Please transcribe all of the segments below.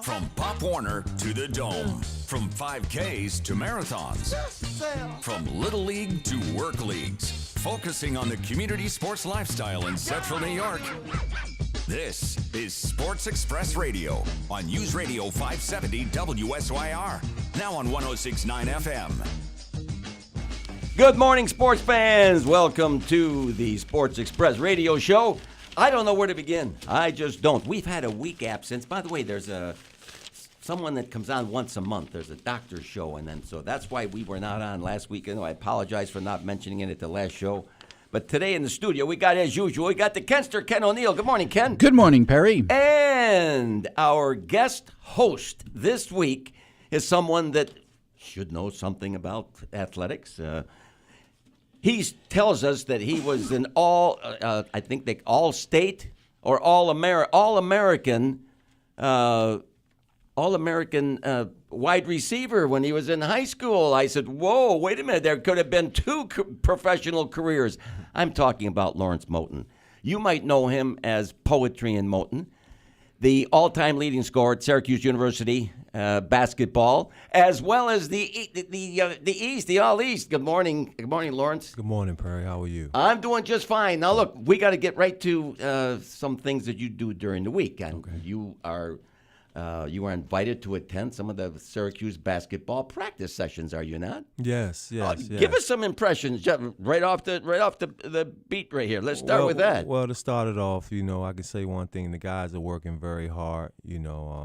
From Pop Warner to the Dome. From 5Ks to marathons. From Little League to work leagues. Focusing on the community sports lifestyle in Central New York. This is Sports Express Radio on News Radio 570 WSYR. Now on 106.9 FM. Good morning, sports fans. Welcome to the Sports Express Radio Show. I don't know where to begin. I just don't. We've had a week absence. By the way, there's someone that comes on once a month. There's a doctor's show, and then so that's why we were not on last week. I apologize for not mentioning it at the last show. But today in the studio, we got, as usual, we got the Kenster, Ken O'Neill. Good morning, Ken. Good morning, Perry. And our guest host this week is someone that should know something about athletics. He tells us that he was an all-state or all-American wide receiver when he was in high school. I said, whoa, wait a minute. There could have been two professional careers. I'm talking about Lawrence Moten. You might know him as Poetry in Moten, the all-time leading scorer at Syracuse University basketball, as well as the East, the All East. Good morning, Lawrence. Good morning, Perry. How are you? I'm doing just fine. Now, look, we got to get right to some things that you do during the week. And okay. You are invited to attend some of the Syracuse basketball practice sessions, are you not? Yes. Give us some impressions right off the beat right here. Let's start with that. Well, to start it off, I can say one thing. The guys are working very hard.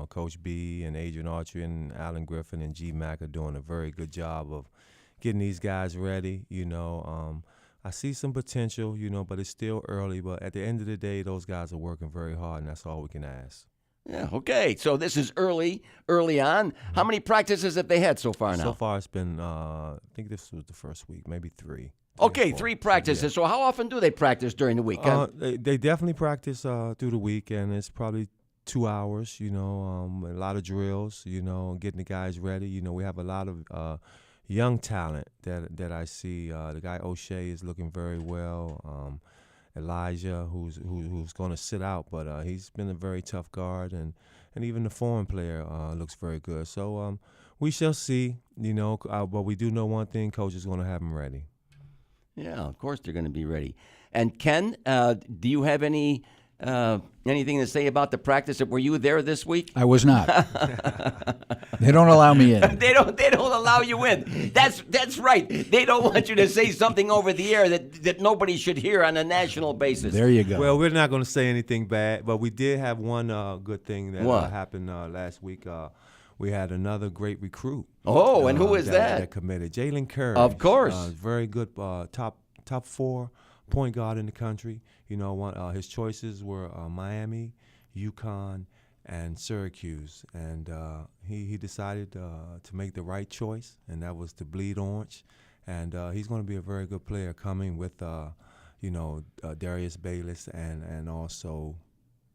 Coach B and Adrian Archer and Alan Griffin and G Mac are doing a very good job of getting these guys ready. I see some potential, but it's still early. But at the end of the day, those guys are working very hard, and that's all we can ask. Yeah, okay. So this is early on. How many practices have they had so far now? So far it's been, I think this was the first week, maybe three. Okay, 3 practices. Yeah. So how often do they practice during the week? They definitely practice through the week, and it's probably 2 hours, a lot of drills, getting the guys ready. We have a lot of young talent that I see. The guy O'Shea is looking very well. Elijah, who's going to sit out, but he's been a very tough guard, and even the foreign player looks very good. So we shall see, but we do know one thing: Coach is going to have them ready. Yeah, of course they're going to be ready. And Ken, do you have anything to say about the practice? Were you there this week? I was not. They don't allow me in. They don't allow you in. That's right. They don't want you to say something over the air that nobody should hear on a national basis. There you go. Well, we're not going to say anything bad, but we did have one good thing that happened last week. We had another great recruit. Oh, and who is that? That committed. Jalen Curry. Of course. Very good top 4 point guard in the country. His choices were Miami, UConn, and Syracuse, and he decided to make the right choice, and that was to bleed orange, and he's going to be a very good player coming with Darius Bayless and also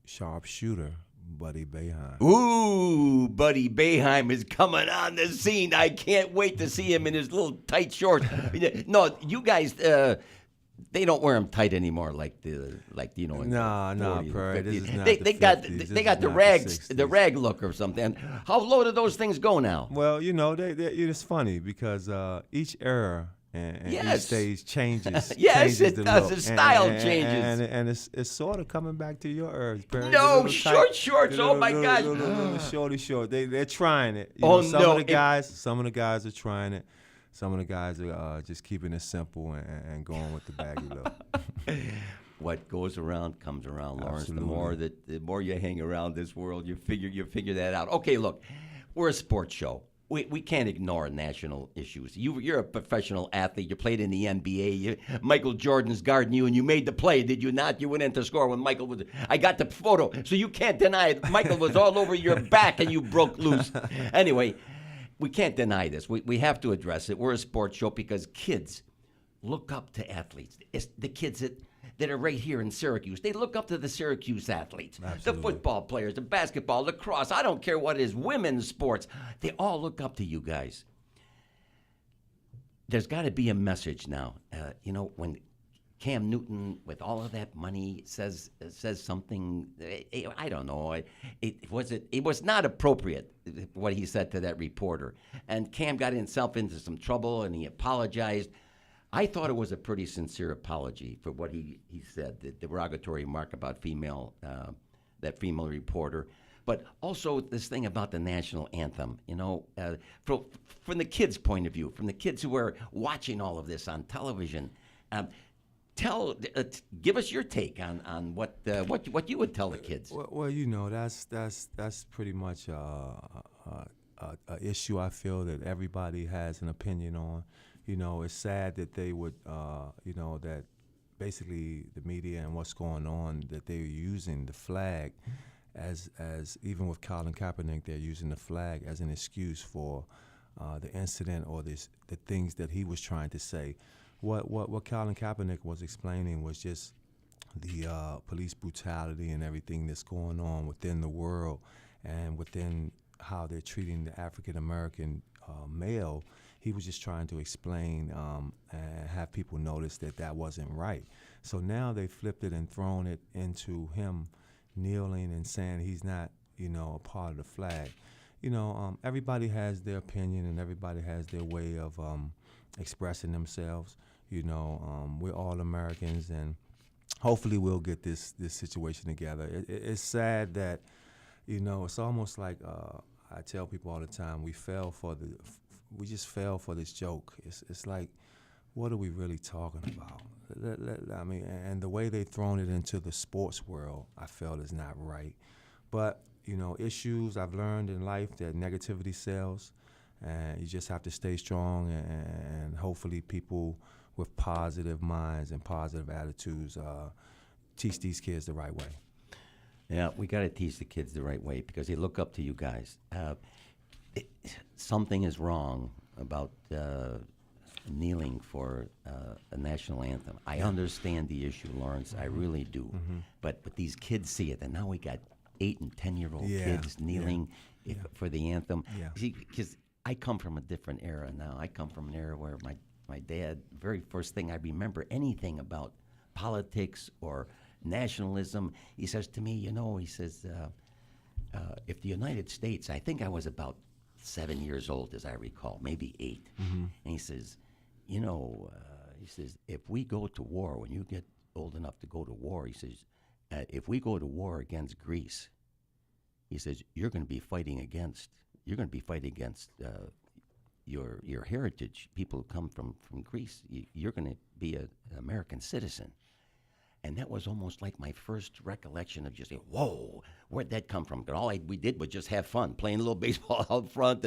sharpshooter Buddy Boeheim. Ooh, Buddy Boeheim is coming on the scene. I can't wait to see him in his little tight shorts. No, you guys. They don't wear them tight anymore, No, Perry. This is not they got the rag look or something. How low do those things go now? Well, it's funny because each era and each stage changes. Yes, changes it does. The style changes, and it's sort of coming back to your era, Perry. No, short shorts. Oh my gosh, little short. They're trying it. Some of the guys are trying it. Some of the guys are just keeping it simple and going with the baggy look. What goes around comes around, Lawrence. Absolutely. The more you hang around this world, you figure that out. Okay, look, we're a sports show. We can't ignore national issues. You're a professional athlete. You played in the NBA. Michael Jordan's guarding you, and you made the play, did you not? You went in to score when Michael was. I got the photo, so you can't deny it. Michael was all over your back, and you broke loose. Anyway. We can't deny this. We have to address it. We're a sports show because kids look up to athletes. It's the kids that are right here in Syracuse. They look up to the Syracuse athletes. Absolutely. The football players, the basketball, lacrosse. I don't care what it is, women's sports. They all look up to you guys. There's got to be a message now. When Cam Newton, with all of that money, says something. I don't know. It was not appropriate what he said to that reporter, and Cam got himself into some trouble, and he apologized. I thought it was a pretty sincere apology for what he said, the derogatory remark about that female reporter. But also this thing about the national anthem, from the kids' point of view, from the kids who are watching all of this on television, give us your take on what you would tell the kids. Well, that's pretty much a issue I feel that everybody has an opinion on. It's sad that they would, that basically the media and what's going on, that they're using the flag as even with Colin Kaepernick, they're using the flag as an excuse for the incident or the things that he was trying to say. What Colin Kaepernick was explaining was just the police brutality and everything that's going on within the world and within how they're treating the African American male. He was just trying to explain and have people notice that wasn't right. So now they flipped it and thrown it into him kneeling and saying he's not, a part of the flag. Everybody has their opinion and everybody has their way of expressing themselves. We're all Americans, and hopefully we'll get this situation together. It's sad that, it's almost like I tell people all the time, we just fell for this joke. It's like, what are we really talking about? I mean, and the way they've thrown it into the sports world, I felt is not right. But, issues I've learned in life that negativity sells, and you just have to stay strong, and hopefully people with positive minds and positive attitudes teach these kids the right way. Yeah, we got to teach the kids the right way because they look up to you guys. Something is wrong about kneeling for a national anthem. I understand the issue, Lawrence. I really do. Mm-hmm. But these kids see it, and now we got 8 and 10-year-old kids kneeling for the anthem. Yeah. See, because I come from a different era now. I come from an era where my dad, very first thing I remember anything about politics or nationalism, he says to me, he says, if the United States, I think I was about 7 years old, as I recall, maybe 8. Mm-hmm. And he says, if we go to war, when you get old enough to go to war, he says, if we go to war against Greece, he says, you're going to be fighting against your heritage, people who come from Greece. You're going to be an American citizen. And that was almost like my first recollection of just, whoa, where'd that come from? But we did was just have fun, playing a little baseball out front,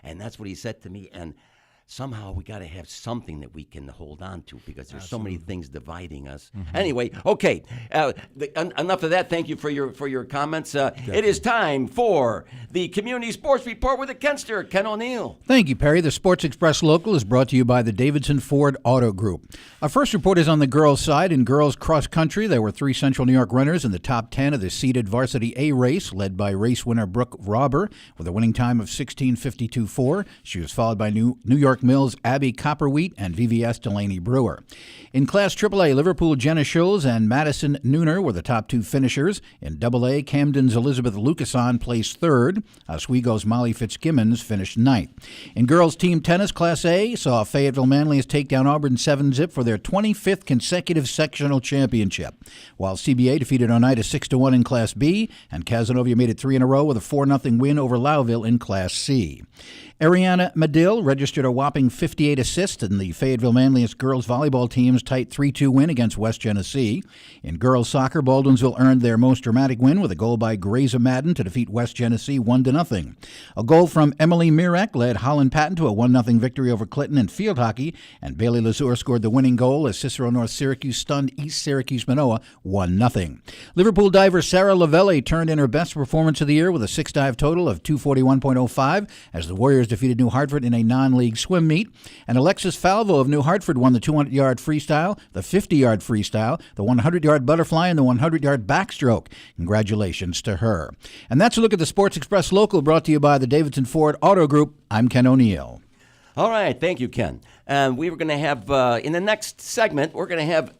and that's what he said to me. And somehow we got to have something that we can hold on to because there's so many things dividing us. Mm-hmm. Anyway, okay, enough of that. Thank you for your comments. It is time for the Community Sports Report with the Kenster, Ken O'Neill. Thank you, Perry. The Sports Express Local is brought to you by the Davidson Ford Auto Group. Our first report is on the girls' side. In girls cross country, there were 3 Central New York runners in the top 10 of the seeded Varsity A race, led by race winner Brooke Robber with a winning time of 16:52.4. She was followed by New York Mills' Abby Copperwheat and VVS Delaney Brewer. In Class AAA, Liverpool Jenna Schulz and Madison Nooner were the top 2 finishers. In AA, Camden's Elizabeth Lucason placed 3rd. Oswego's Molly Fitzgibbons finished 9th. In girls team tennis, Class A saw Fayetteville Manlius take down Auburn 7-zip for their 25th consecutive sectional championship, while CBA defeated Oneida 6-1 in Class B, and Casanova made it 3 in a row with a 4-0 win over Lowville in Class C. Ariana Medill registered a whopping 58 assists in the Fayetteville Manlius girls volleyball team's tight 3-2 win against West Genesee. In girls soccer, Baldwinsville earned their most dramatic win with a goal by Graza Madden to defeat West Genesee 1-0. A goal from Emily Mirek led Holland Patton to a 1-0 victory over Clinton in field hockey, and Bailey Lazur scored the winning goal as Cicero North Syracuse stunned East Syracuse Manoa 1-0. Liverpool diver Sarah Lavelli turned in her best performance of the year with a 6-dive total of 241.05 as the Warriors defeated New Hartford in a non-league swim meet. And Alexis Falvo of New Hartford won the 200-yard freestyle, the 50-yard freestyle, the 100-yard butterfly, and the 100-yard backstroke. Congratulations to her. And that's a look at the Sports Express Local, brought to you by the Davidson Ford Auto Group. I'm Ken O'Neill. All right, thank you, Ken. We were going to have, in the next segment, we're going to have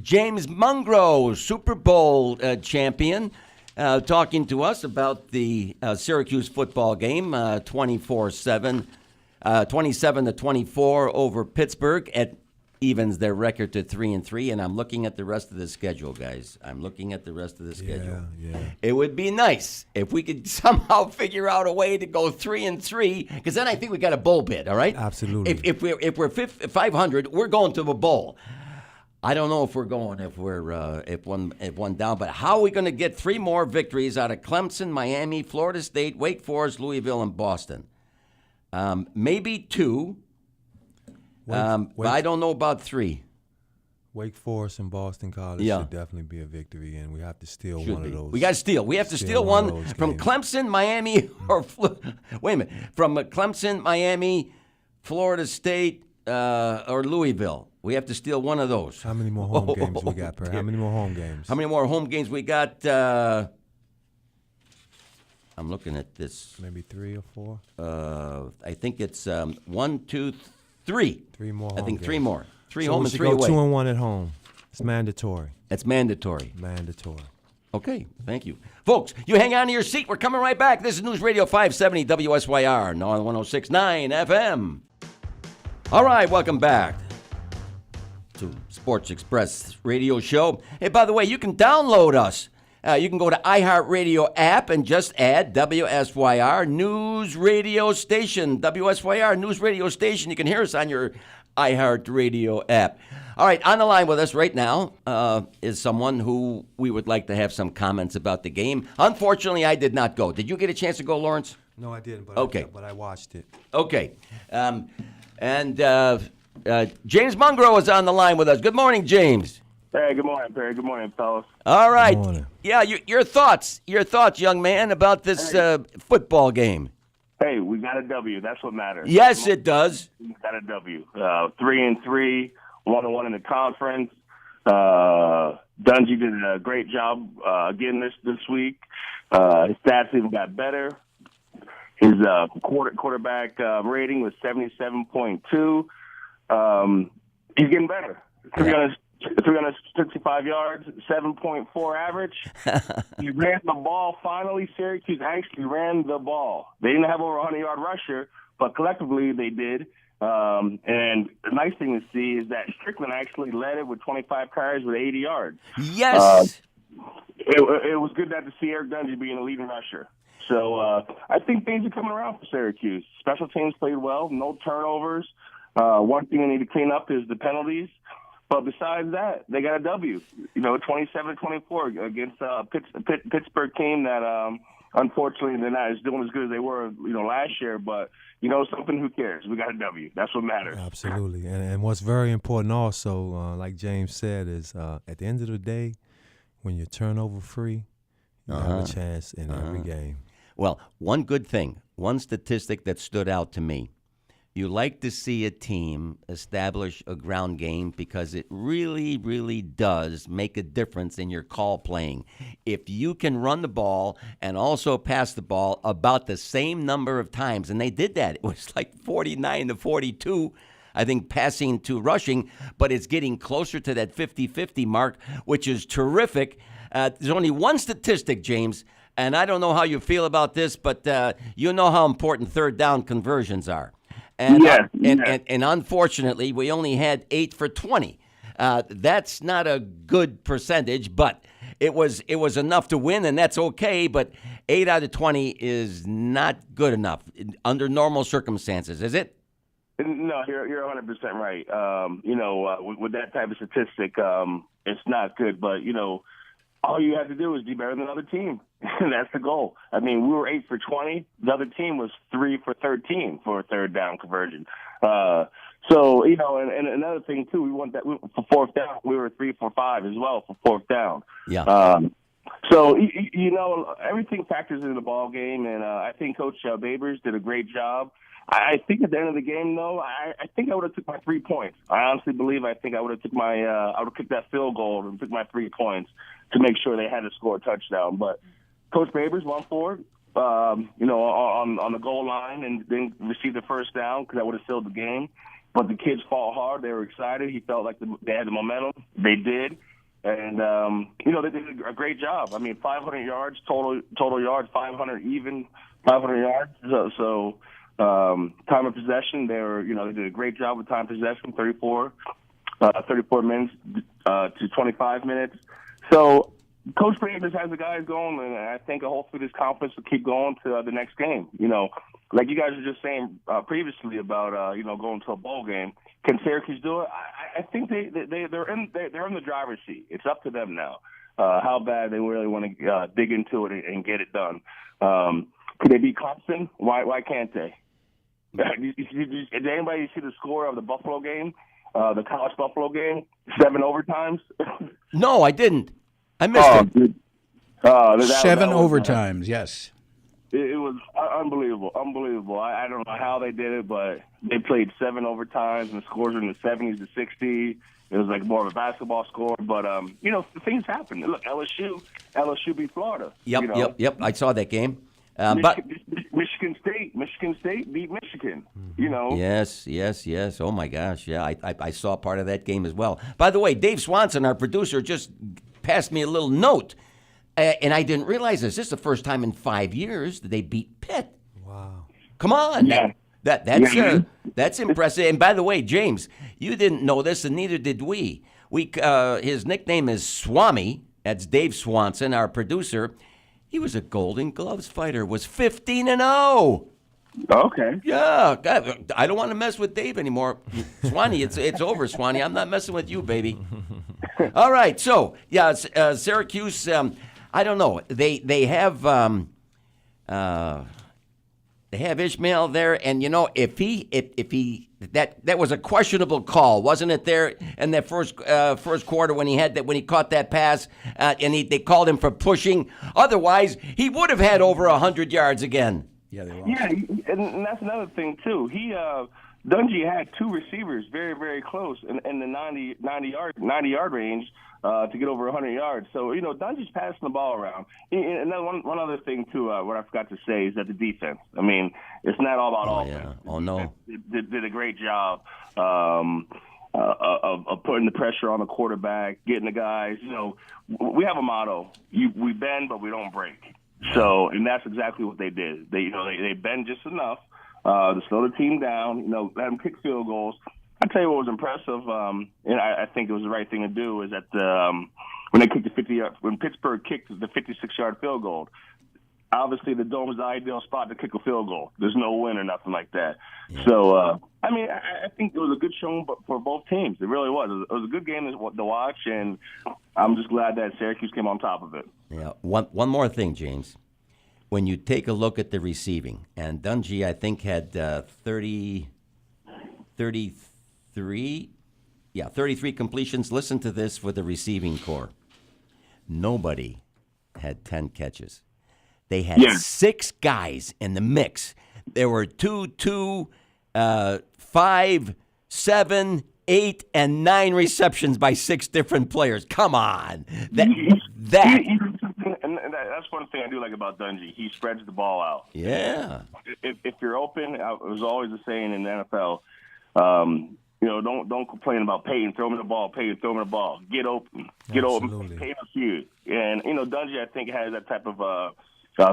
James Mungro, Super Bowl champion, talking to us about the Syracuse football game, 27-24 over Pittsburgh. At evens their record to 3-3, and I'm looking at the rest of the schedule, guys. I'm looking at the rest of the schedule. Yeah. It would be nice if we could somehow figure out a way to go 3-3, because then I think we got a bowl bid. All right, Absolutely. If we're 500, we're going to a bowl. I don't know if we're going if one down, but how are we going to get 3 more victories out of Clemson, Miami, Florida State, Wake Forest, Louisville, and Boston? Maybe 2. But I don't know about 3. Wake Forest and Boston College should definitely be a victory, and we have to steal one of those. We got to steal. We have to steal one from Clemson, Miami, or wait a minute, from Clemson, Miami, Florida State, or Louisville. We have to steal one of those. How many more home games we got, Per? How many more home games? How many more home games we got? I'm looking at this. Maybe 3 or 4. I think it's 1, 2, 3. 3 more. Home I think games. 3 more. 3 so home we and should 3 go away. 2-1 at home. It's mandatory. It's mandatory. Mandatory. Okay, thank you. Folks, you hang on to your seat. We're coming right back. This is News Radio 570 WSYR, now on 106.9 FM. All right, welcome back to Sports Express radio show. Hey, by the way, you can download us. You can go to iHeartRadio app and just add WSYR News Radio Station. WSYR News Radio Station. You can hear us on your iHeartRadio app. All right, on the line with us right now is someone who we would like to have some comments about the game. Unfortunately, I did not go. Did you get a chance to go, Lawrence? No, I didn't, but Okay. I watched it. Okay. James Mungro is on the line with us. Good morning, James. Hey, good morning, Perry. Good morning, fellas. All right. Good morning. Yeah, your thoughts, young man, about this football game. Hey, we got a W. That's what matters. Yes, it does. We got a W. 3-3, 1-1 in the conference. Dungy did a great job again this week. His stats even got better. His quarterback rating was 77.2. He's getting better. 365 yards, 7.4 average. He ran the ball finally. Syracuse actually ran the ball. They didn't have over a 100-yard rusher, but collectively they did. And the nice thing to see is that Strickland actually led it with 25 carries with 80 yards. Yes. It was good to see Eric Dungy being a leading rusher. So I think things are coming around for Syracuse. Special teams played well, no turnovers. One thing they need to clean up is the penalties. But besides that, they got a W. 27-24 against a Pittsburgh team that unfortunately they're not doing as good as they were, last year. But something, who cares? We got a W. That's what matters. Absolutely. And what's very important also, like James said, is at the end of the day, when you're turnover free, you have a chance in every game. Well, one good thing, one statistic that stood out to me. You like to see a team establish a ground game because it really, really does make a difference in your call playing. If you can run the ball and also pass the ball about the same number of times, and they did that. It was like 49-42, I think, passing to rushing, but it's getting closer to that 50-50 mark, which is terrific. There's only one statistic, James, and I don't know how you feel about this, but you know how important third down conversions are. And, and unfortunately, we only had 8 for 20. That's not a good percentage, but it was enough to win, and that's okay. But 8 out of 20 is not good enough under normal circumstances, is it? No, you're 100% right. With that type of statistic, it's not good. But all you have to do is be better than the other team. That's the goal. I mean, we were 8 for 20. The other team was 3 for 13 for a third down conversion. And another thing, too, we want that for fourth down. We were 3 for 5 as well for fourth down. Yeah. Everything factors into the ball game, and I think Coach Babers did a great job. I think at the end of the game, though, I think I would have took my 3 points. I honestly believe I would have took I would have kicked that field goal and took my 3 points to make sure they had to score a touchdown. But Coach Babers went for it, on the goal line and then received the first down because that would have sealed the game. But the kids fought hard. They were excited. He felt like they had the momentum. They did. And they did a great job. I mean, 500 yards total yards, 500 even, 500 yards. So time of possession, they did a great job with time of possession, 34 minutes to 25 minutes. So Coach Brady just has the guys going, and I think hopefully this confidence will keep going to the next game. Like you guys were just saying previously about going to a bowl game. Can Syracuse do it? I think they're in the driver's seat. It's up to them now how bad they really want to dig into it and get it done. Could they beat Clemson? Why can't they? Did anybody see the score of the Buffalo game, the college Buffalo game? 7 overtimes. No, I didn't. I missed it. 7 overtimes, yes. It was unbelievable. I don't know how they did it, but they played 7 overtimes, and the scores were in the 70s to 60. It was like more of a basketball score, but things happen. Look, LSU beat Florida. Yep. I saw that game. Michigan State beat Michigan. Yes. Oh my gosh, yeah. I saw part of that game as well. By the way, Dave Swanson, our producer, just passed me a little note, and I didn't realize this. This is the first time in 5 years that they beat Pitt. Wow! Come on, yeah. That's impressive. And by the way, James, you didn't know this, and neither did we. His nickname is Swami. That's Dave Swanson, our producer. He was a Golden Gloves fighter. Was 15-0. Okay. Yeah, God, I don't want to mess with Dave anymore. Swanee, it's over, Swanee. I'm not messing with you, baby. All right, so yeah, Syracuse. I don't know. They have Ishmael there, and if he that was a questionable call, wasn't it? There in that first quarter when he caught that pass, and they called him for pushing. Otherwise, he would have had over 100 yards again. Yeah, they lost. Yeah, and that's another thing too. Dungy had 2 receivers very, very close in the 90 yard range to get over 100 yards. So Dungy's passing the ball around. And then one other thing too, what I forgot to say is that the defense. I mean, it's not all about offense. Yeah. Oh no, did a great job of putting the pressure on the quarterback, getting the guys. We have a motto: we bend, but we don't break. So, and that's exactly what they did. They bend just enough to slow the team down. Let them kick field goals. I tell you what was impressive, and I think it was the right thing to do, is that when they kicked when Pittsburgh kicked the 56-yard field goal. Obviously, the Dome is the ideal spot to kick a field goal. There's no win or nothing like that. Yeah. So, I think it was a good showing for both teams. It really was. It was a good game to watch, and I'm just glad that Syracuse came on top of it. Yeah. One more thing, James. When you take a look at the receiving, and Dungy, I think, had 33 completions. Listen to this for the receiving corps. Nobody had 10 catches. They had 6 guys in the mix. There were 2, 5, 7, 8, and 9 receptions by 6 different players. Come on. And that's one thing I do like about Dungy. He spreads the ball out. Yeah. If you're open, it was always the saying in the NFL, don't complain about Peyton. Throw me the ball. Peyton, throw me the ball. Get open. Peyton feud. And, Dungy, I think, has that type of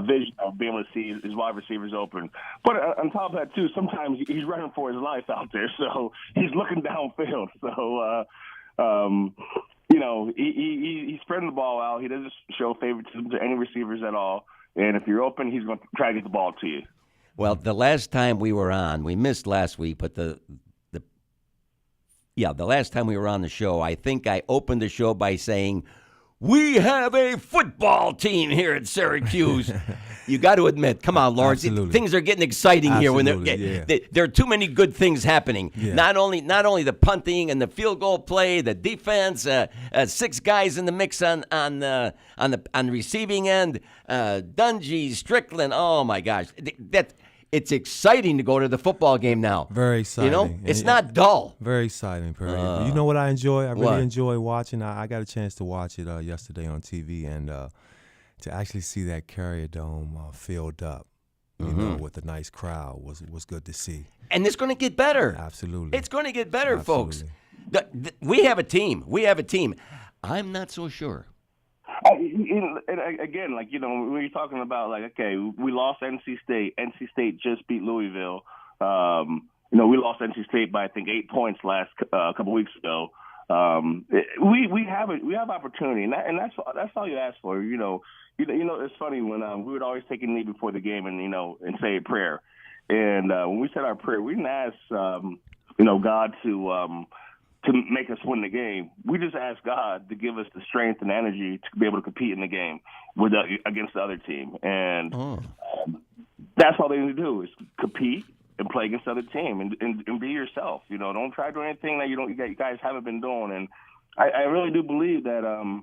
vision of being able to see his wide receivers open. But on top of that, too, sometimes he's running for his life out there. So he's looking downfield. So, he's spreading the ball out. He doesn't show favoritism to any receivers at all. And if you're open, he's going to try to get the ball to you. Well, the last time we were on, we missed last week, but the last time we were on the show, I think I opened the show by saying, we have a football team here at Syracuse. You got to admit, come on, Lawrence, things are getting exciting here when there are too many good things happening. Yeah. Not only the punting and the field goal play, the defense, 6 guys in the mix on the receiving end, Dungy, Strickland. Oh my gosh, it's exciting to go to the football game now. Very exciting. It's not dull. Very exciting, Perry. You know what I enjoy? I really enjoy watching. I got a chance to watch it yesterday on TV, and to actually see that Carrier Dome filled up, with a nice crowd was good to see. And it's going to get better. Absolutely. It's going to get better, folks. We have a team. I'm not so sure. Again, like, when you're talking about, like, okay, we lost NC State. NC State just beat Louisville. We lost NC State by, I think, 8 points last couple weeks ago. We have opportunity, and that's all you ask for. It's funny when we would always take a knee before the game and say a prayer. And when we said our prayer, we didn't ask God to make us win the game. We just asked God to give us the strength and energy to be able to compete in the game against the other team. And that's all they need to do is compete and play against the other team and be yourself. Don't try to do anything that you guys haven't been doing. And I really do believe that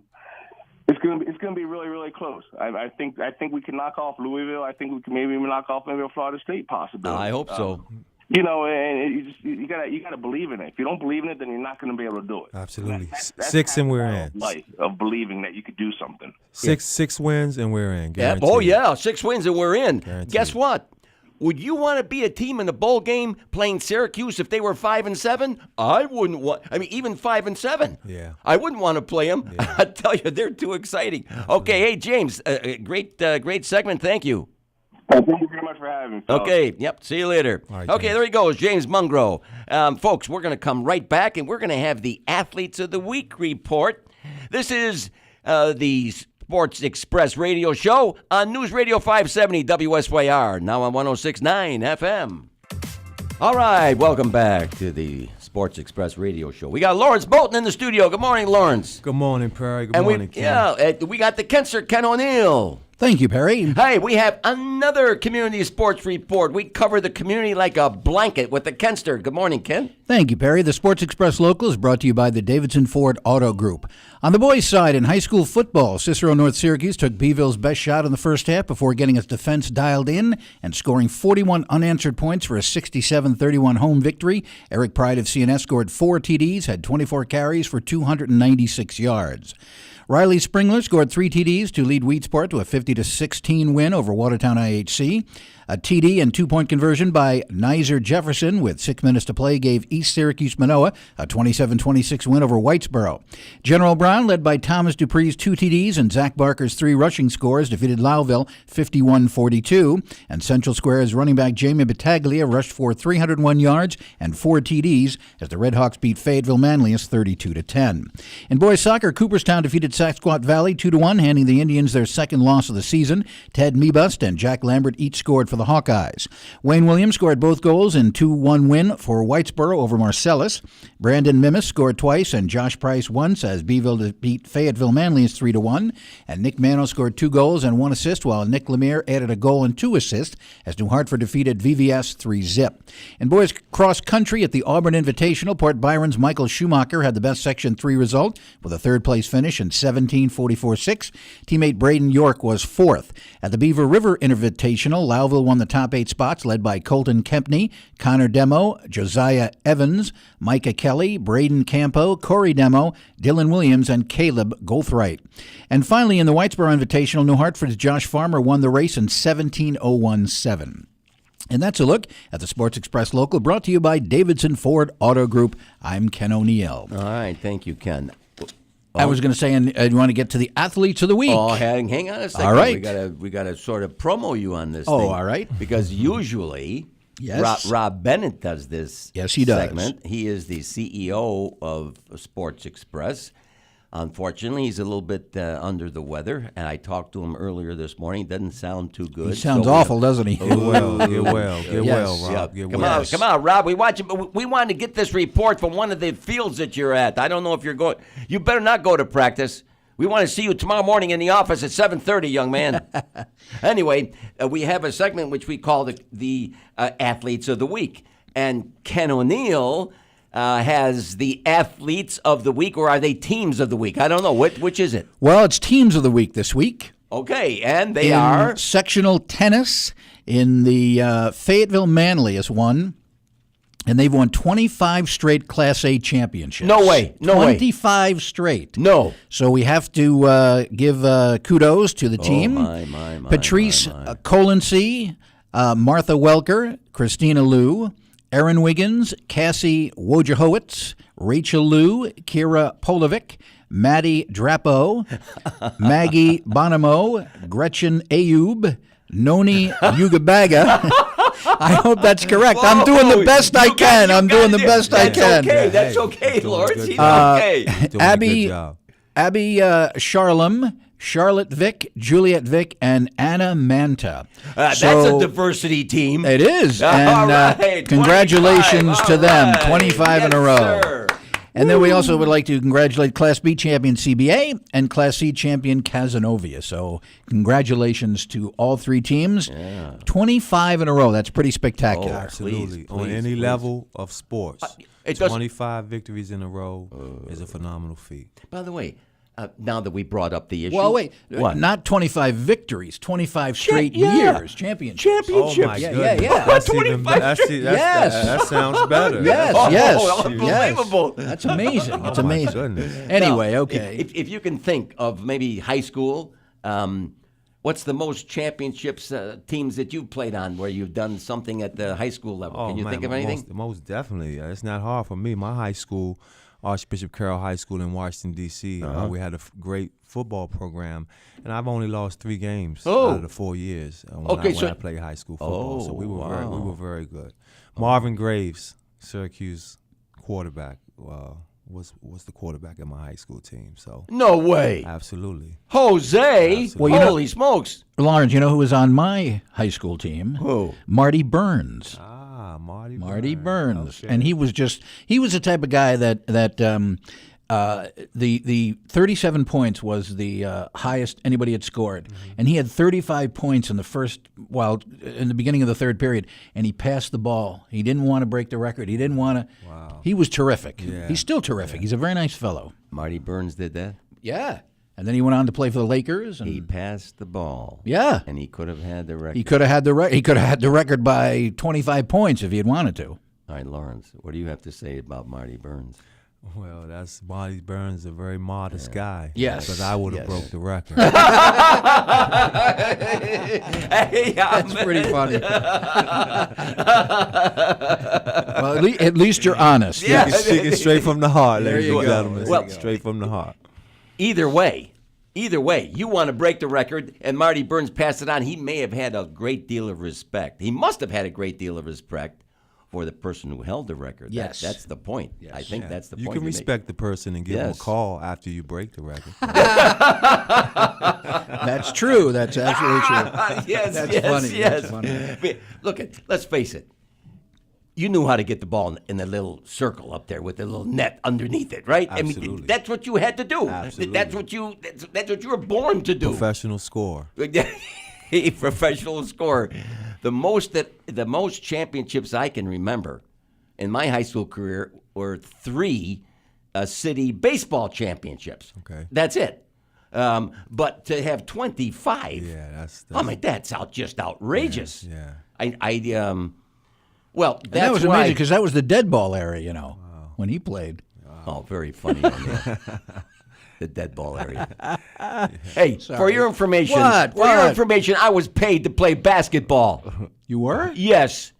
it's gonna be really, really close. I think we can knock off Louisville. I think we can maybe even knock off maybe Florida State possibly. I hope so. And you gotta believe in it. If you don't believe in it, then you're not going to be able to do it. Absolutely. That's 6 and we're in. Life of believing that you could do something. Six wins and we're in. Guaranteed. Oh yeah, 6 wins and we're in. Guaranteed. Guess what? Would you want to be a team in a bowl game playing Syracuse if they were 5-7? I wouldn't want. I mean, even 5-7. Yeah. I wouldn't want to play them. Yeah. I tell you, they're too exciting. Okay, hey James, great segment. Thank you. Thank you very much for having me. Fellas. Okay, yep, see you later. All right, okay, James. there he goes, James Mungro. Folks, we're going to come right back, and we're going to have the Athletes of the Week report. This is the Sports Express radio show on News Radio 570 WSYR, now on 106.9 FM. All right, welcome back to the Sports Express radio show. We got Lawrence Bolton in the studio. Good morning, Lawrence. Good morning, Perry. Good morning, Ken. We got the Kenster, Ken O'Neill. Thank you, Perry. Hey, we have another community sports report. We cover the community like a blanket with the Kenster. Good morning, Ken. Thank you, Perry. The Sports Express Local is brought to you by the Davidson Ford Auto Group. On the boys' side, in high school football, Cicero North Syracuse took Beeville's best shot in the first half before getting its defense dialed in and scoring 41 unanswered points for a 67-31 home victory. Eric Pride of CNS scored 4 TDs, had 24 carries for 296 yards. Riley Springler scored 3 TDs to lead Wheatsport to a 50-16 win over Watertown IHC. A TD and 2-point conversion by Nizer Jefferson with 6 minutes to play gave East Syracuse Manoa a 27-26 win over Whitesboro. General Brown, led by Thomas Dupree's 2 TDs and Zach Barker's 3 rushing scores, defeated Lowville 51-42. And Central Square's running back Jamie Battaglia rushed for 301 yards and 4 TDs as the Redhawks beat Fayetteville Manlius 32-10. In boys soccer, Cooperstown defeated Saxquat Valley 2-1, handing the Indians their second loss of the season. Ted Meebust and Jack Lambert each scored for the Hawkeyes. Wayne Williams scored both goals in 2-1 win for Whitesboro over Marcellus. Brandon Mimis scored twice and Josh Price once as Beeville beat Fayetteville Manlius 3-1. And Nick Mano scored 2 goals and 1 assist, while Nick Lemire added a goal and 2 assists as New Hartford defeated VVS 3-0. In boys cross country at the Auburn Invitational, Port Byron's Michael Schumacher had the best Section 3 result with a third-place finish in 17:44.6. Teammate Braden York was 4th. At the Beaver River Invitational, Lowville won the top 8 spots, led by Colton Kempney, Connor Demo, Josiah Evans, Micah Kelly, Braden Campo, Corey Demo, Dylan Williams, and Caleb Goldthright. And finally, in the Whitesboro Invitational, New Hartford's Josh Farmer won the race in 17:01.7. And that's a look at the Sports Express Local, brought to you by Davidson Ford Auto Group. I'm Ken O'Neill. All right, thank you, Ken. I was going to say, and you want to get to the Athletes of the Week. Oh, hang on a second. All right. We gotta sort of promo you on this Oh, thing. all right. Because usually Yes. Rob Bennett does this Yes, he does. segment. He is the CEO of Sports Express. Unfortunately, he's a little bit under the weather, and I talked to him earlier this morning. Doesn't sound too good. He sounds So awful, doesn't he? Get well, get well, get Yes. well, Rob. Get Come well. on, Rob. We wanted to get this report from one of the fields that you're at. I don't know if you're going. You better not go to practice. We want to see you tomorrow morning in the office at 7:30, young man. Anyway, we have a segment which we call the Athletes of the Week. And Ken O'Neill has the Athletes of the Week, or are they Teams of the Week? I don't know. Which is it? Well, it's Teams of the Week this week. Okay, and they in are... sectional tennis in the Fayetteville Manlius won, and they've won 25 straight Class A championships. No way. 25 straight. No. So we have to give kudos to the team. My, Patrice Colency, Martha Welker, Christina Liu, Erin Wiggins, Cassie Wojciechowicz, Rachel Liu, Kira Polovic, Maddie Drapo, Maggie Bonamo, Gretchen Ayub, Noni Yugabaga. I hope that's correct. I'm doing the best I can. I'm doing the best I can. Okay, that's okay, Lawrence. He's okay. okay. Abby Charlem, Charlotte Vick, Juliet Vick, and Anna Manta. That's a diversity team. It is. All And right, congratulations 25. to them. All right. 25 in a Yes, row. sir. And then we also would like to congratulate Class B champion CBA and Class C champion Cazenovia. So congratulations to all three teams. Yeah. 25 in a row. That's pretty spectacular. Absolutely. On please, any please. level of sports, it does- 25 victories in a row is a phenomenal feat. By the way, now that we brought up the issue. Well, wait. What? Not 25 victories, 25 straight yeah. years. Championships. Championships. Oh, my Yeah, goodness. yeah. That's 25 Yes. That sounds better. Yes, Oh, yes. unbelievable. Yes. That's amazing. It's Oh, my amazing. goodness. Anyway, Now, okay. If you can think of maybe high school, what's the most championships teams that you've played on where you've done something at the high school level? Can you think of anything? Most definitely. It's not hard for me. My high school, Archbishop Carroll High School in Washington, D.C., we had a great football program, and I've only lost 3 games out of the 4 years when I played high school football. So we were very good. Marvin Graves, Syracuse quarterback, was the quarterback at my high school team. So No way. absolutely. Jose. Absolutely. Well, Holy smokes. Lawrence, you know who was on my high school team? Who? Marty Burns. Marty Burns. Okay. And he was the type of guy that the 37 points was the highest anybody had scored. Mm-hmm. And he had 35 points in the beginning of the third period, and he passed the ball. He didn't want to break the record. He didn't want to. Wow. He was terrific. Yeah. He's still terrific. He's a very nice fellow. Marty Burns did that. Yeah. And then he went on to play for the Lakers. And He passed the ball. yeah. And he could have had the record. He could have had the record by 25 points if he had wanted to. All right, Lawrence, what do you have to say about Marty Burns? Well, that's Marty Burns, a very modest guy. Yes, Because I would have yes. broke the record. Hey, That's pretty funny. Well, at least you're honest. Yeah. Yes. Speaking straight from the heart, There ladies you and go. gentlemen. Well, Straight from the heart. Either way, you want to break the record, and Marty Burns passed it on. He may have had a great deal of respect. He must have had a great deal of respect for the person who held the record. Yes. That's the point. Yes. I think that's the You point. can make. respect the person and give them a Yes. call after you break the record. That's true. That's absolutely true. Yes, That's yes, funny. yes. That's funny. But look, let's face it. You knew how to get the ball in the little circle up there with the little net underneath it, right? I mean, Absolutely. that's what you had to do. Absolutely. That's what you were born to do. Professional score. A professional scorer. The most championships I can remember in my high school career were 3 city baseball championships. Okay. That's it. But to have 25, Yeah, that's I mean, that's just outrageous. yeah. Well, And that's that was why. amazing because that was the dead ball era, when he played. Oh, very funny. The dead ball area. Hey, for your information, I was paid to play basketball. You were? Yes.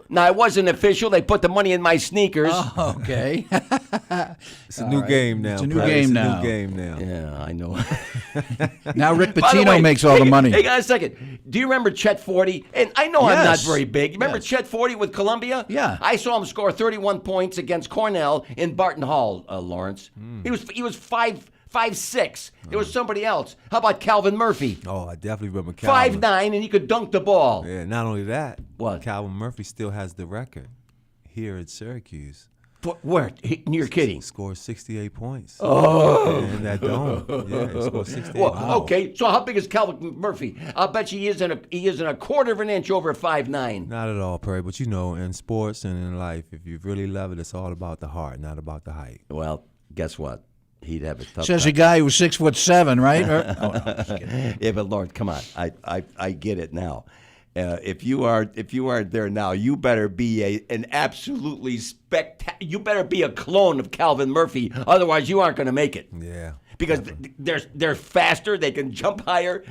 Now, it wasn't official. They put the money in my sneakers. Oh, okay. It's a new game now. It's a new Brad. game It's now. a new game now. Yeah, I know. Now Rick By the Pitino way, makes all the money. Hang on a second. Do you remember Chet 40? And I know I'm not Yes. very big. Remember Yes. Chet 40 with Columbia? Yeah. I saw him score 31 points against Cornell in Barton Hall, Lawrence. He was 5'6". There was somebody else. How about Calvin Murphy? Oh, I definitely remember Calvin. 5'9", and he could dunk the ball. Yeah, not only that, What? Calvin Murphy still has the record here at Syracuse. Where? You're kidding. Scored 68 points. Oh. In that dome. Yeah, he scored 68 Well, points. okay, so how big is Calvin Murphy? I'll bet you he isn't a quarter of an inch over 5'9". Not at all, Perry. But in sports and in life, if you really love it, it's all about the heart, not about the height. Well, guess what? He'd have a tough Says time. a guy who's 6'7", right? Oh, no, just kidding. Yeah, but Lord, come on, I get it now. If you are there now, you better be an absolutely you better be a clone of Calvin Murphy. Otherwise, you aren't going to make it. Yeah. Because they're faster, they can jump higher,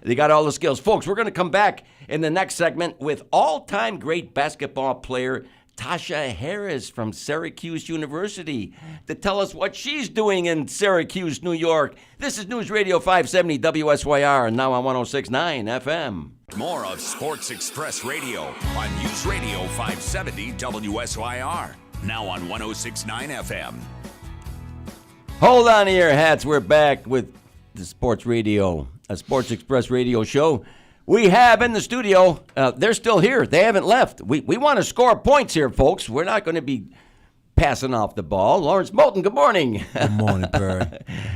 they got all the skills. Folks, we're going to come back in the next segment with all-time great basketball player Tasha Harris from Syracuse University to tell us what she's doing in Syracuse, New York. This is News Radio 570 WSYR, now on 106.9 FM. More of Sports Express Radio on News Radio 570 WSYR, now on 106.9 FM. Hold on to your hats. We're back with the Sports Radio, a Sports Express radio show. We have in the studio, they're still here. They haven't left. We want to score points here, folks. We're not going to be passing off the ball. Lawrence Moulton, good morning. Good morning, Perry.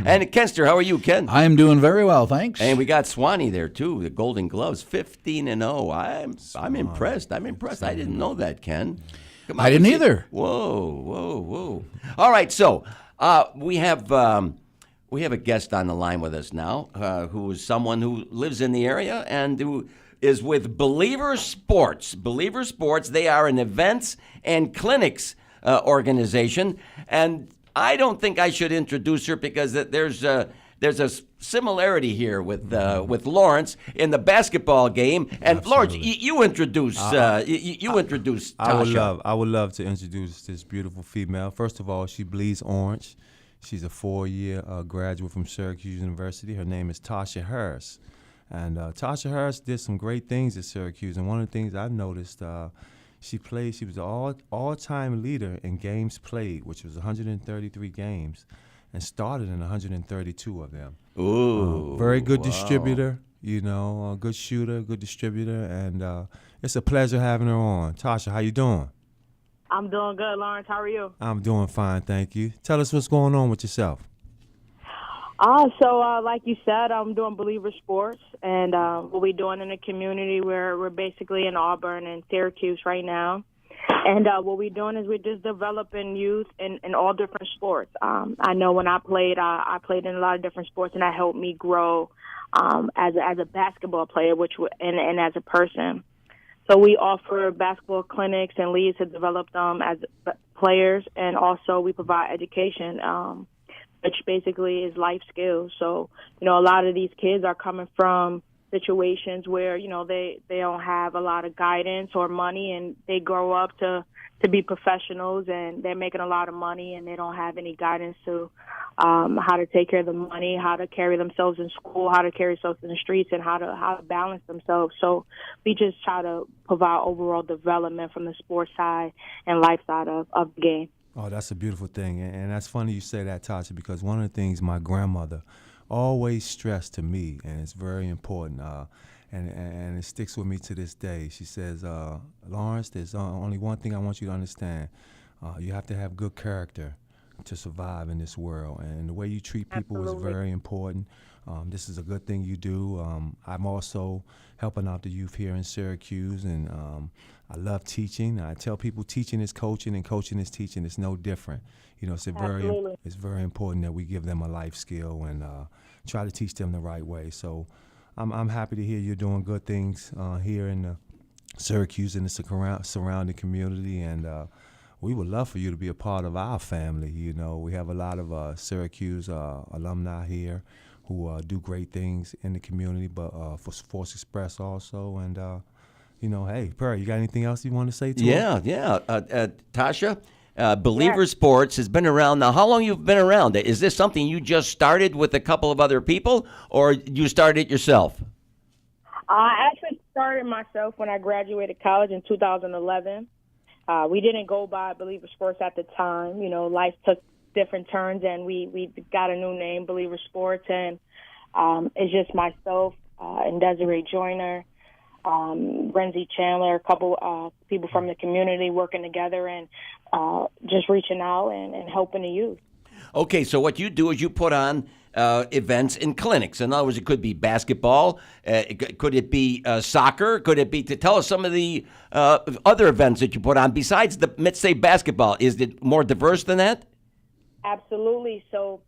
And Kenster, how are you, Ken? I am doing very well, thanks. And we got Swanee there, too, the Golden Gloves, 15-0. I'm impressed. I'm impressed. I didn't know that, Ken. Come on, I didn't either. Whoa. All right, so we have a guest on the line with us now who is someone who lives in the area and who is with Believer Sports. Believer Sports, they are an events and clinics organization. And I don't think I should introduce her because there's a similarity here with Lawrence in the basketball game. And Absolutely. Lawrence, you introduce Tasha. I would love to introduce this beautiful female. First of all, she bleeds orange. She's a 4-year graduate from Syracuse University. Her name is Tasha Harris. And Tasha Harris did some great things at Syracuse. And one of the things I've noticed, she was the all-time leader in games played, which was 133 games, and started in 132 of them. Ooh, very good wow. distributor, good shooter, good distributor. And it's a pleasure having her on. Tasha, how you doing? I'm doing good, Lawrence. How are you? I'm doing fine, thank you. Tell us what's going on with yourself. Like you said, I'm doing Believer Sports, and what we're doing in the community, we're basically in Auburn and Syracuse right now. And what we're doing is we're just developing youth in all different sports. I know when I played in a lot of different sports, and that helped me grow as a basketball player, and as a person. So we offer basketball clinics and leagues to develop them as players, and also we provide education, which basically is life skills. So, a lot of these kids are coming from situations where, they don't have a lot of guidance or money, and they grow up to be professionals, and they're making a lot of money, and they don't have any guidance to how to take care of the money, how to carry themselves in school, how to carry themselves in the streets, and how to balance themselves. So we just try to provide overall development from the sports side and life side of the game. Oh, that's a beautiful thing. And that's funny you say that, Tasha, because one of the things my grandmother always stressed to me, and it's very important, and it sticks with me to this day. She says, Lawrence, there's only one thing I want you to understand. You have to have good character to survive in this world, and the way you treat people Absolutely. is very important. This is a good thing you do. I'm also helping out the youth here in Syracuse, and I love teaching. I tell people teaching is coaching, and coaching is teaching. It's no different. It's very important that we give them a life skill and try to teach them the right way. So I'm happy to hear you're doing good things here in Syracuse and the surrounding community, and we would love for you to be a part of our family. We have a lot of Syracuse alumni here who do great things in the community, but for SportsXpress also. And, hey, Perry, you got anything else you want to say to him? Yeah. Tasha, Believer Sports has been around now. How long you've been around? Is this something you just started with a couple of other people, or you started it yourself? I actually started myself when I graduated college in 2011. We didn't go by Believer Sports at the time. Life took different turns, and we got a new name, Believer Sports, and it's just myself and Desiree Joyner, Renzi Chandler, a couple people from the community working together and just reaching out and helping the youth. Okay, so what you do is you put on events and clinics. In other words, it could be basketball. Could it be soccer? Could it be, to tell us some of the other events that you put on besides the, let's say, basketball? Is it more diverse than that? Absolutely. So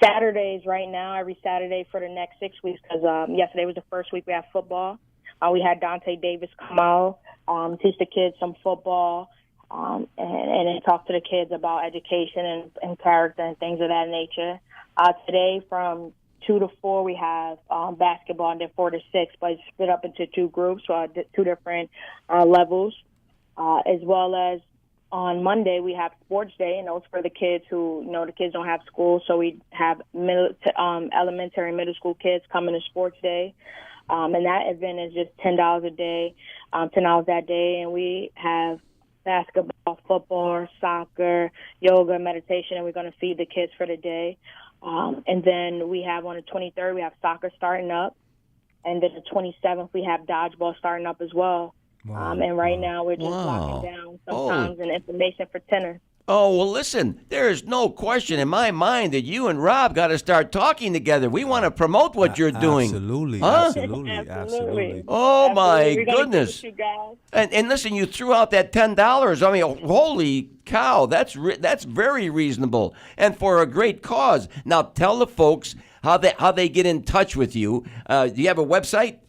Saturdays right now, every Saturday for the next 6 weeks, because yesterday was the first week we had football. We had Dante Davis come out, teach the kids some football, and then talk to the kids about education and character and things of that nature. Today from 2 to 4 we have basketball, and then 4 to 6, but it's split up into two groups, so 2 different levels, as well as on Monday we have sports day, and those for the kids who, the kids don't have school. So we have elementary and middle school kids coming to sports day. And that event is just $10 a day, $10 that day. And we have basketball, football, soccer, yoga, meditation, and we're going to feed the kids for the day. And then we have on the 23rd, we have soccer starting up. And then the 27th, we have dodgeball starting up as well. Wow. And right now we're just Wow. locking down some times and information for tennis. Oh, well, listen, there is no question in my mind that you and Rob got to start talking together. We want to promote what you're doing. Absolutely, Huh? absolutely. Oh, my We're gonna goodness. get you guys. And listen, you threw out that $10. I mean, holy cow, that's very reasonable and for a great cause. Now, tell the folks how they get in touch with you. Do you have a website?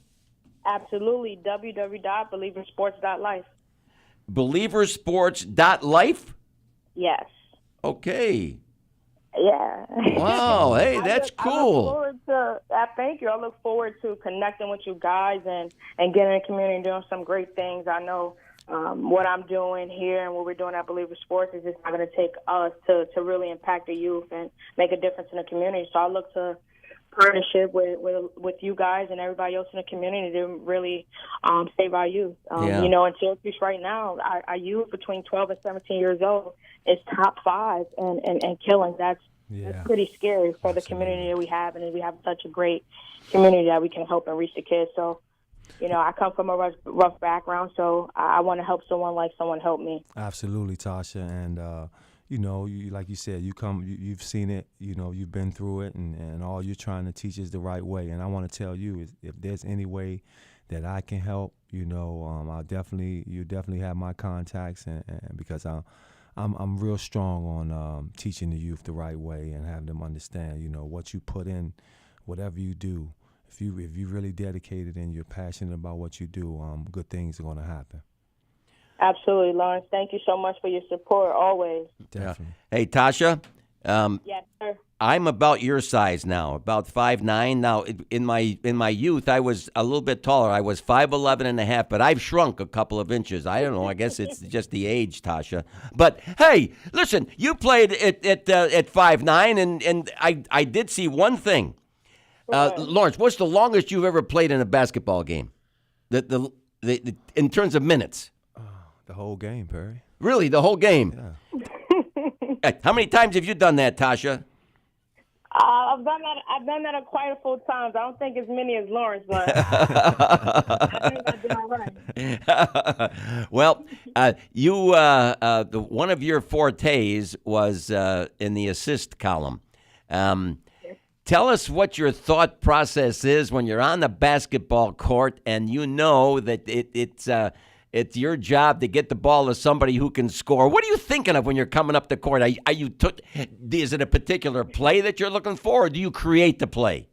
Absolutely. www.believersports.life. Believersports.life? Yes. Okay. Yeah. Wow. Hey, that's cool. Thank you. I look forward to connecting with you guys and getting in the community and doing some great things. I know what I'm doing here and what we're doing at Believer Sports is just not going to take us to really impact the youth and make a difference in the community. So I look to partnership with you guys and everybody else in the community to really save our youth. Yeah. In Syracuse right now, our youth between 12 and 17 years old is top 5 and killing. That's pretty scary for the community that we have, and we have such a great community that we can help and reach the kids. So, I come from a rough background, so I want to help someone like someone helped me. Absolutely, Tasha, and you like you said, you've seen it, you've been through it, and all you're trying to teach is the right way. And I want to tell you, if there's any way that I can help, you definitely have my contacts, and because I'm real strong on teaching the youth the right way and having them understand, what you put in, whatever you do. If you really dedicated and you're passionate about what you do, good things are going to happen. Absolutely, Lawrence. Thank you so much for your support always. Definitely. Hey, Tasha. Yes, sir. I'm about your size now, about 5'9". Now, in my youth, I was a little bit taller. I was 5'11 and a half, but I've shrunk a couple of inches. I don't know. I guess it's just the age, Tasha. But hey, listen, you played at 5'9", and I did see one thing. Lawrence, what's the longest you've ever played in a basketball game? The in terms of minutes. The whole game, Perry. Really, the whole game? Yeah. How many times have you done that, Tasha? I've done that quite a few times. I don't think as many as Lawrence, but I think I did all right. Well, one of your fortes was in the assist column. Tell us what your thought process is when you're on the basketball court and you know that it's your job to get the ball to somebody who can score. What are you thinking of when you're coming up the court? Is it a particular play that you're looking for, or do you create the play?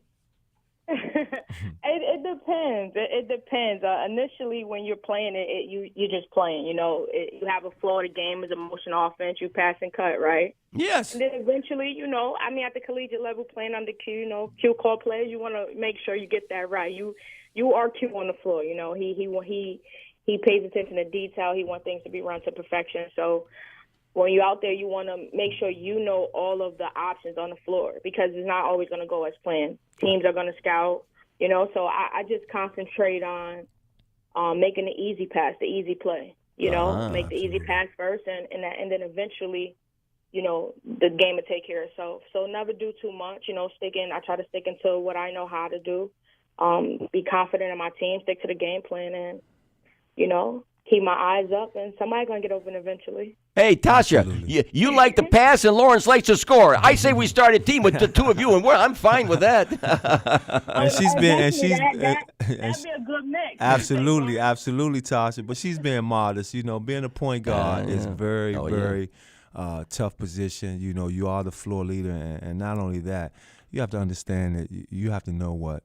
It depends. It depends. Initially, when you're playing you're just playing. You have a flow of the game as a motion offense. You pass and cut, right? Yes. And then eventually, at the collegiate level, playing under Q, Q call plays, you want to make sure you get that right. You are Q on the floor. He pays attention to detail. He wants things to be run to perfection. So when you're out there, you want to make sure you know all of the options on the floor because it's not always going to go as planned. Teams are going to scout, So I just concentrate on making the easy pass, the easy play. Make the easy pass first, and then eventually, the game will take care of itself. So never do too much. I try to stick into what I know how to do. Be confident in my team, stick to the game plan, and keep my eyes up, and somebody's going to get open eventually. Hey, Tasha, you like to pass and Lawrence likes to score. I say we start a team with the two of you, and I'm fine with that. That'd be a good mix. Absolutely, Tasha. But she's being modest. Being a point guard is very tough position. You are the floor leader, and not only that, you have to understand that you have to know what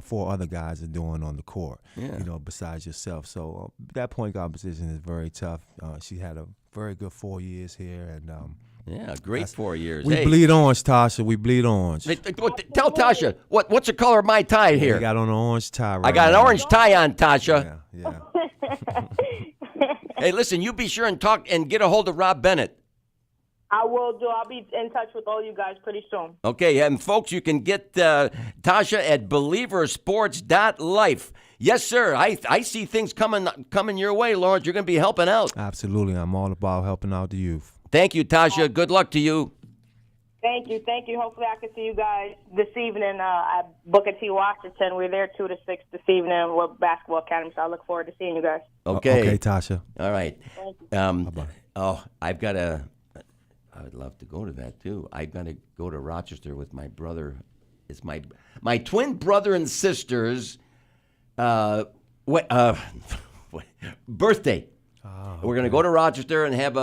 4 other guys are doing on the court, besides yourself. So that point guard position is very tough. She had a very good 4 years here, and great 4 years. We bleed orange, Tasha. We bleed orange. Tell Tasha what's the color of my tie here. You got on an orange tie. I got an orange tie on, Tasha. Yeah. Hey, listen, you be sure and talk and get a hold of Rob Bennett. I will do. I'll be in touch with all you guys pretty soon. Okay, and folks, you can get Tasha at believersports.life. Yes, sir. I see things coming your way, Lawrence. You're going to be helping out. Absolutely. I'm all about helping out the youth. Thank you, Tasha. Good luck to you. Thank you. Hopefully I can see you guys this evening at Booker T. Washington. We're there 2 to 6 this evening with Basketball Academy, so I look forward to seeing you guys. Okay. Okay, Tasha. All right. Thank you. Bye-bye. I would love to go to that, too. I've got to go to Rochester with my brother. It's my twin brother and sister's birthday. Oh, We're going to go to Rochester and have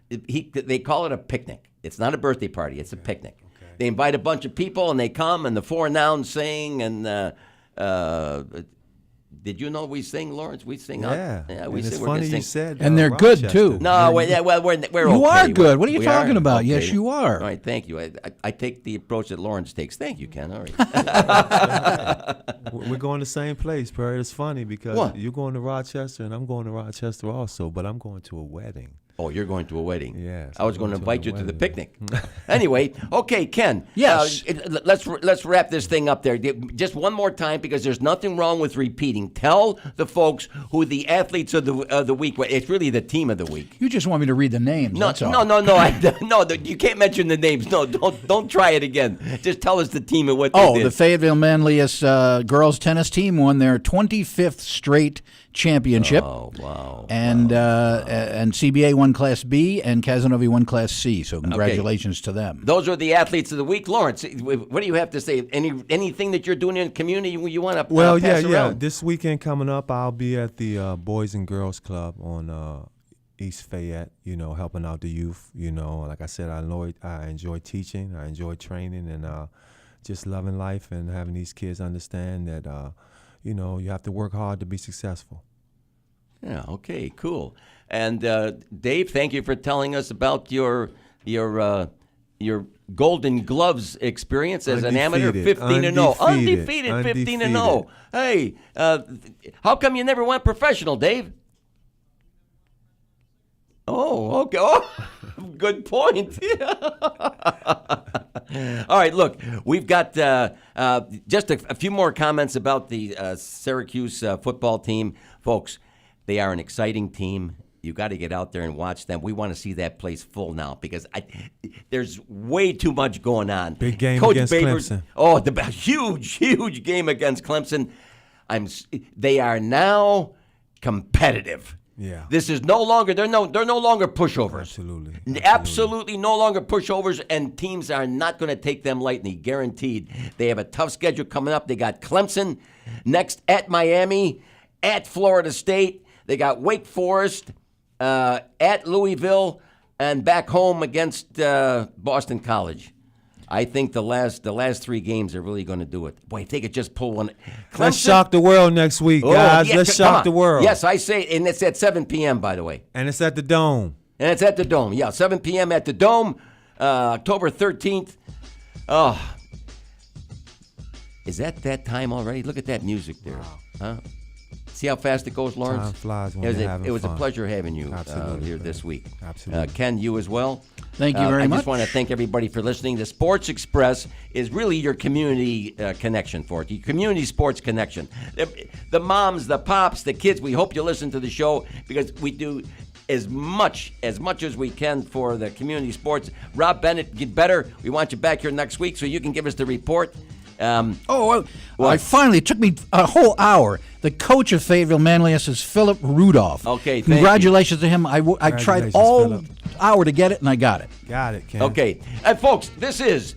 they call it a picnic. It's not a birthday party. It's a picnic. Okay. They invite a bunch of people, and they come, and the four nouns sing, and did you know we sing, Lawrence? We sing. Yeah. We and sing. it's we're funny gonna sing. you said And they're Rochester. good, too. No, we're You okay. are good. What are you We talking about? Okay. Yes, you are. All right, thank you. I take the approach that Lawrence takes. Thank you, Ken. All right. We're going to the same place, Perry. It's funny because What? you're going to Rochester and I'm going to Rochester also, but I'm going to a wedding. Oh, you're going to a wedding. Yes, I was I'm going to going invite to you a to the wedding. picnic. Anyway, okay, Ken. Yes. Let's wrap this thing up there. Just one more time, because there's nothing wrong with repeating. Tell the folks who the athletes of the week were. It's really the team of the week. You just want me to read the names. No, that's all. no. No, you can't mention the names. No, don't try it again. Just tell us the team and what they Oh, did. the Fayetteville Manlius girls tennis team won their 25th straight championship. Oh, wow. And CBA won Class B, and Casanova won Class C. So congratulations to them. Those are the athletes of the week. Lawrence, what do you have to say? Anything that you're doing in the community you want to pass around? This weekend coming up, I'll be at the Boys and Girls Club on East Fayette, helping out the youth. Like I said, I enjoy teaching, I enjoy training, and just loving life and having these kids understand that, you have to work hard to be successful. Yeah, okay, cool. And Dave, thank you for telling us about your Golden Gloves experience as an amateur, 15-0. Undefeated 15-0. Hey, how come you never went professional, Dave? Oh, okay. Oh, good point. All right, look, we've got just a few more comments about the Syracuse football team. Folks, they are an exciting team. You got to get out there and watch them. We want to see that place full now because there's way too much going on. Big game Coach against Clemson. Oh, the huge game against Clemson. They are now competitive. Yeah. This is no longer they're no longer pushovers. Absolutely No longer pushovers, and teams are not going to take them lightly, guaranteed. They have a tough schedule coming up. They got Clemson next at Miami, at Florida State. They got Wake Forest at Louisville, and back home against Boston College. I think the last 3 games are really going to do it. Boy, if they could just pull one. Clemson, Let's shock the world next week, guys. Yeah, Let's come shock on. the world. Yes, I say, and it's at 7 p.m., by the way. And it's at the Dome. And it's at the Dome. Yeah, 7 p.m. at the Dome, October 13th. Oh, is that time already? Look at that music there. Huh? See how fast it goes, Lawrence? Time flies when you're having It was fun. a pleasure having you here man. this week. Absolutely. Ken, you as well. Thank you very I much. just want to thank everybody for listening. The Sports Express is really your community connection for it, your community sports connection. The moms, the pops, the kids, we hope you listen to the show because we do as much as we can for the community sports. Rob Bennett, get better. We want you back here next week so you can give us the report. I finally, it took me a whole hour. The coach of Fayetteville Manlius is Philip Rudolph. Okay, thank congratulations to him. I tried Congratulations, all Philip. hour to get it, and I got it. Got it, Ken. Okay. And folks, this is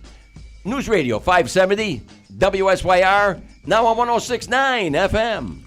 News Radio 570 WSYR, now on 106.9 FM.